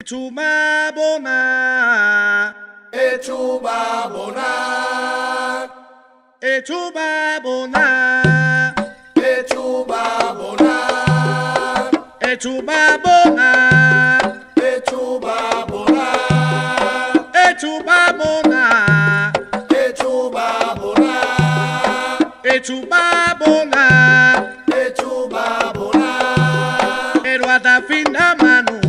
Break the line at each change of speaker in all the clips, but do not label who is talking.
Chubabona,
Echubabona,
Echubabona,
Echubabona,
Echubabona,
Echubabona,
Echubabona,
Echubabona,
Echubabona,
Echubabona,
pero atafinda manu,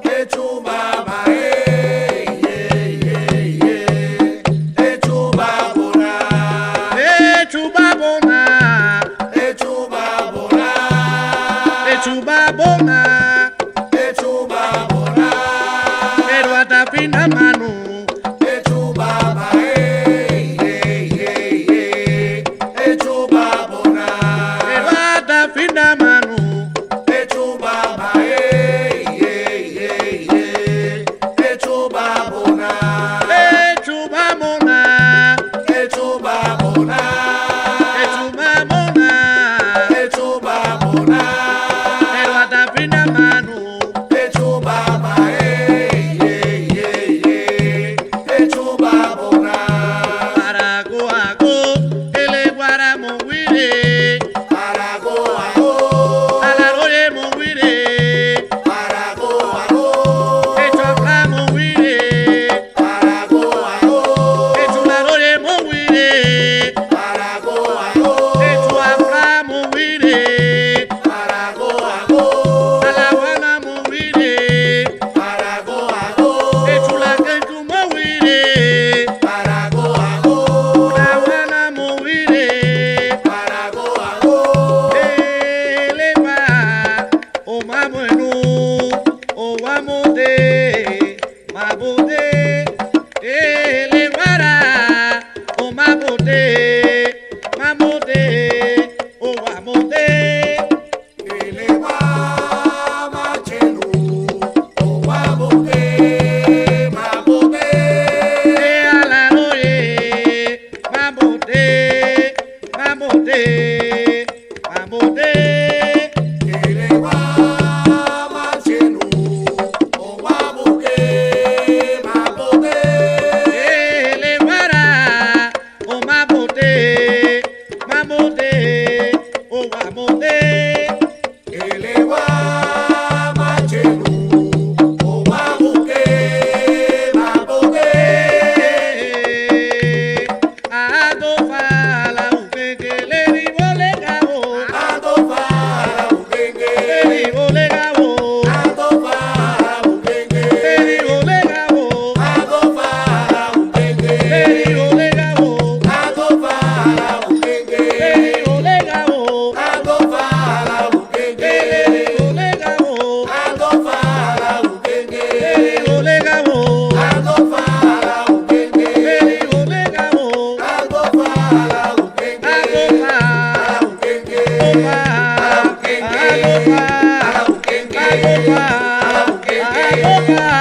Echubaba, Echubabona,
Echubabona,
Echubabona,
Echubabona,
Echubabona,
pero atafinda manu,
Echubaba, Echubabona,
pero atafinda manu,
Echubaba, Echubabona,
Echubabona,
Echubabona,
Echubabona,
Echubabona,
pero atafinda manu,
Echubaba, Echubabona,
Aragoago, ele guaramonguire,
Aragoago,
Alaroye monguire,
Aragoago,
Echofla monguire,
Aragoago,
Echularoye monguire,
Aragoago,
Echuafla monguire,
Aragoago,
Alawana monguire,
Aragoago,
Echulakenchu monguire,
Aragoago,
Alawana monguire,
Aragoago,
Eleva, o mamuenu, o wamote, mabote, elevara, o mabote, mamote, o wamote,
Elewa machelu, owabote, mabote,
alaroye, mabote, mamote, mamote,
Elewa machelu, owabote, mabote,
elevara, o mabote, mamote, o wamote.
Elewa machelu, owabote, mabote,
Adofala ukekele ribolegao,
adofara ugenge,
ribolegao,
adofara ugenge,
ribolegao,
adofara ugenge,
ribolegao,
adofara ugenge,
ribolegao,
adofara ugenge,
ribolegao,
adofara ugenge,
ribolegao,
adofara ugenge,
ribolegao,
adofara ugenge,
agopa,
ugenge,
opa, agopa,
ugenge,
agopa,
ugenge,
agopa.